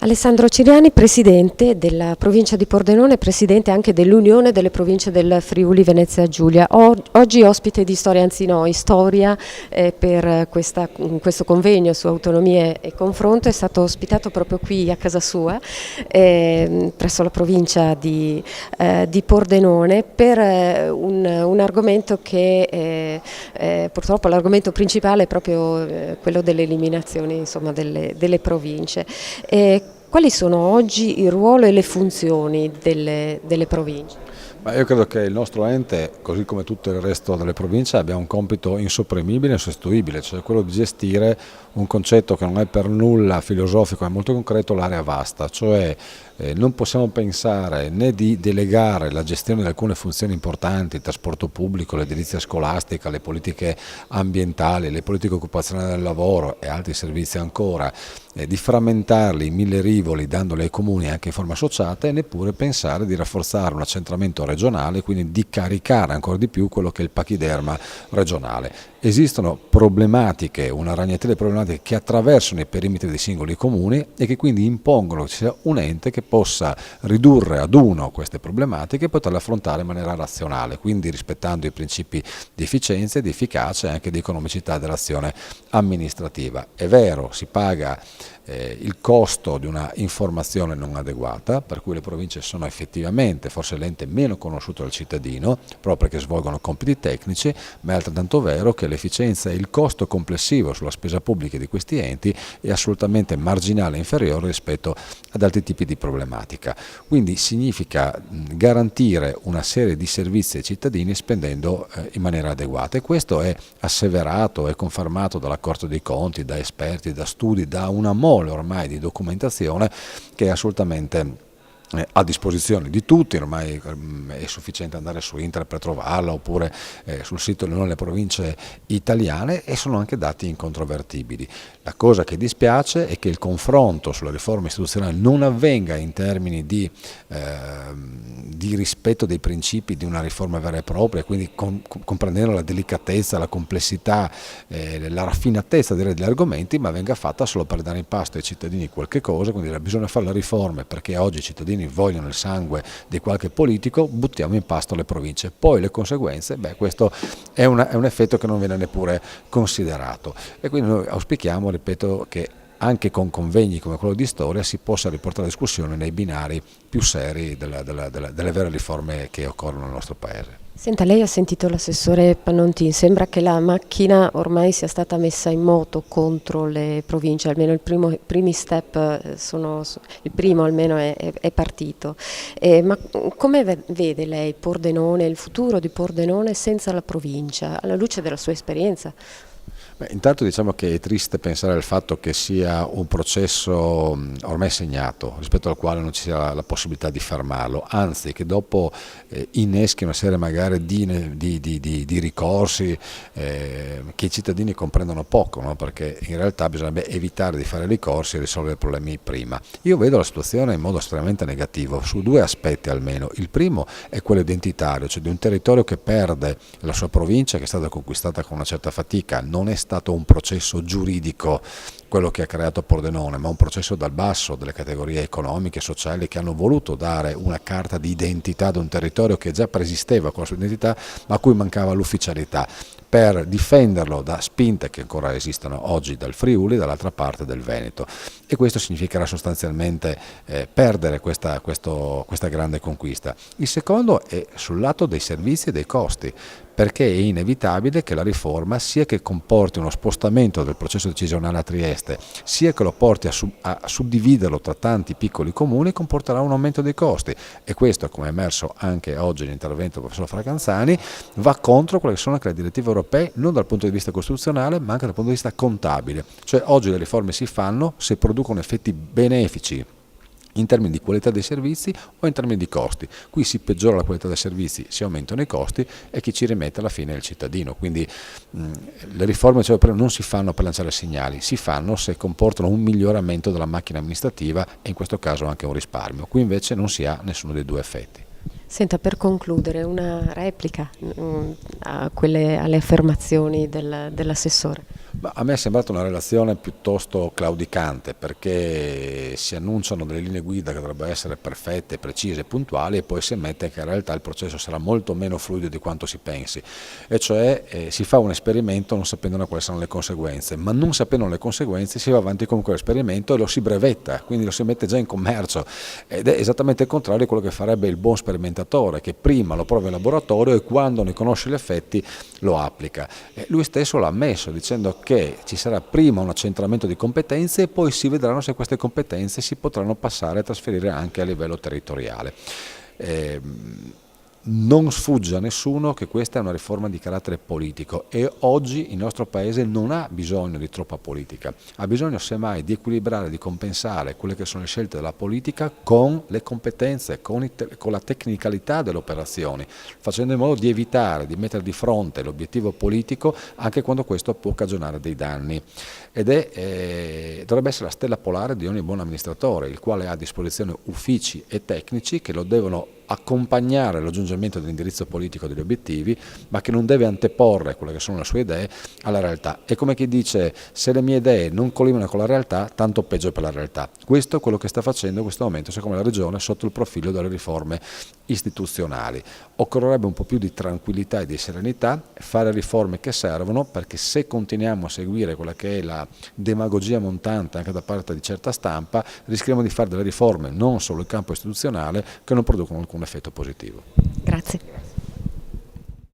Alessandro Ciriani, presidente della provincia di Pordenone, presidente anche dell'Unione delle province del Friuli Venezia Giulia. Oggi ospite di Storia Anzi Noi, Storia per questo convegno su autonomie e confronto, è stato ospitato proprio qui a casa sua, presso la provincia di Pordenone, per un argomento che purtroppo l'argomento principale è proprio quello delle eliminazioni, insomma, delle province. Quali sono oggi il ruolo e le funzioni delle province? Io credo che il nostro ente, così come tutto il resto delle province, abbia un compito insopprimibile e insostituibile, cioè quello di gestire un concetto che non è per nulla filosofico, è molto concreto, l'area vasta, cioè non possiamo pensare né di delegare la gestione di alcune funzioni importanti, il trasporto pubblico, l'edilizia scolastica, le politiche ambientali, le politiche occupazionali del lavoro e altri servizi ancora, di frammentarli in mille rivoli dandoli ai comuni anche in forma associata, e neppure pensare di rafforzare un accentramento regionale, quindi di caricare ancora di più quello che è il pachiderma regionale. Esistono problematiche, una ragnatela di problematiche che attraversano i perimetri dei singoli comuni e che quindi impongono che ci sia un ente che possa ridurre ad uno queste problematiche e poterle affrontare in maniera razionale, quindi rispettando i principi di efficienza, di efficacia e anche di economicità dell'azione amministrativa. È vero, si paga il costo di una informazione non adeguata, per cui le province sono effettivamente forse l'ente meno conosciuto dal cittadino, proprio perché svolgono compiti tecnici, ma è altrettanto vero che l'efficienza e il costo complessivo sulla spesa pubblica di questi enti è assolutamente marginale e inferiore rispetto ad altri tipi di problematica. Quindi significa garantire una serie di servizi ai cittadini spendendo in maniera adeguata, e questo è asseverato e confermato dalla Corte dei Conti, da esperti, da studi, da una mole ormai di documentazione che è assolutamente a disposizione di tutti. Ormai è sufficiente andare su internet per trovarla, oppure sul sito delle province italiane, e sono anche dati incontrovertibili. La cosa che dispiace è che il confronto sulla riforma istituzionale non avvenga in termini di rispetto dei principi di una riforma vera e propria, quindi comprendendo la delicatezza, la complessità, la raffinatezza degli argomenti, ma venga fatta solo per dare in pasto ai cittadini qualche cosa. Quindi bisogna fare le riforme perché oggi i cittadini vogliono il sangue di qualche politico, buttiamo in pasto le province. Poi le conseguenze, questo è un effetto che non viene neppure considerato, e quindi noi auspichiamo, ripeto, che anche con convegni come quello di storia si possa riportare la discussione nei binari più seri delle vere riforme che occorrono nel nostro Paese. Senta, lei ha sentito l'assessore Pannontin, sembra che la macchina ormai sia stata messa in moto contro le province, almeno i primi step il primo almeno è partito. Ma come vede lei Pordenone, il futuro di Pordenone senza la provincia, alla luce della sua esperienza? Intanto diciamo che è triste pensare al fatto che sia un processo ormai segnato, rispetto al quale non ci sia la possibilità di fermarlo, anzi che dopo inneschi una serie magari di ricorsi che i cittadini comprendono poco, no? Perché in realtà bisognerebbe evitare di fare ricorsi e risolvere i problemi prima. Io vedo la situazione in modo estremamente negativo, su due aspetti almeno. Il primo è quello identitario, cioè di un territorio che perde la sua provincia, che è stata conquistata con una certa fatica. Non è stato un processo giuridico quello che ha creato Pordenone, ma un processo dal basso delle categorie economiche e sociali che hanno voluto dare una carta di identità ad un territorio che già preesisteva con la sua identità, ma a cui mancava l'ufficialità, per difenderlo da spinte che ancora esistono oggi dal Friuli e dall'altra parte del Veneto. E questo significherà sostanzialmente perdere questa grande conquista. Il secondo è sul lato dei servizi e dei costi, perché è inevitabile che la riforma, sia che comporti uno spostamento del processo decisionale a Trieste, sia che lo porti a suddividerlo tra tanti piccoli comuni, comporterà un aumento dei costi, e questo, come è emerso anche oggi nell'intervento del professor Fracanzani, va contro quelle che sono anche le direttive europee, non dal punto di vista costituzionale ma anche dal punto di vista contabile. Cioè oggi le riforme si fanno se producono effetti benefici in termini di qualità dei servizi o in termini di costi. Qui si peggiora la qualità dei servizi, si aumentano i costi, e chi ci rimette alla fine è il cittadino. Quindi le riforme non si fanno per lanciare segnali, si fanno se comportano un miglioramento della macchina amministrativa e in questo caso anche un risparmio. Qui invece non si ha nessuno dei due effetti. Senta, per concludere, una replica alle affermazioni dell'assessore. Ma a me è sembrata una relazione piuttosto claudicante, perché si annunciano delle linee guida che dovrebbero essere perfette, precise, puntuali, e poi si ammette che in realtà il processo sarà molto meno fluido di quanto si pensi, e cioè si fa un esperimento non sapendo quali saranno le conseguenze, ma non sapendo le conseguenze si va avanti con quell'esperimento e lo si brevetta, quindi lo si mette già in commercio, ed è esattamente il contrario di quello che farebbe il buon sperimentatore, che prima lo prova in laboratorio e quando ne conosce gli effetti lo applica. Lui stesso l'ha ammesso dicendo che ci sarà prima un accentramento di competenze e poi si vedranno se queste competenze si potranno passare e trasferire anche a livello territoriale. Non sfugge a nessuno che questa è una riforma di carattere politico e oggi il nostro Paese non ha bisogno di troppa politica, ha bisogno semmai di equilibrare, di compensare quelle che sono le scelte della politica con le competenze, con la tecnicalità delle operazioni, facendo in modo di evitare di mettere di fronte l'obiettivo politico anche quando questo può cagionare dei danni. Dovrebbe essere la stella polare di ogni buon amministratore, il quale ha a disposizione uffici e tecnici che lo devono accompagnare al raggiungimento dell'indirizzo politico degli obiettivi, ma che non deve anteporre quelle che sono le sue idee alla realtà. È come chi dice: se le mie idee non collimano con la realtà, tanto peggio per la realtà. Questo è quello che sta facendo in questo momento, secondo la Regione, sotto il profilo delle riforme istituzionali. Occorrerebbe un po' più di tranquillità e di serenità, fare riforme che servono, perché se continuiamo a seguire quella che è la demagogia montante anche da parte di certa stampa, rischiamo di fare delle riforme non solo in campo istituzionale che non producono alcun effetto positivo. Grazie.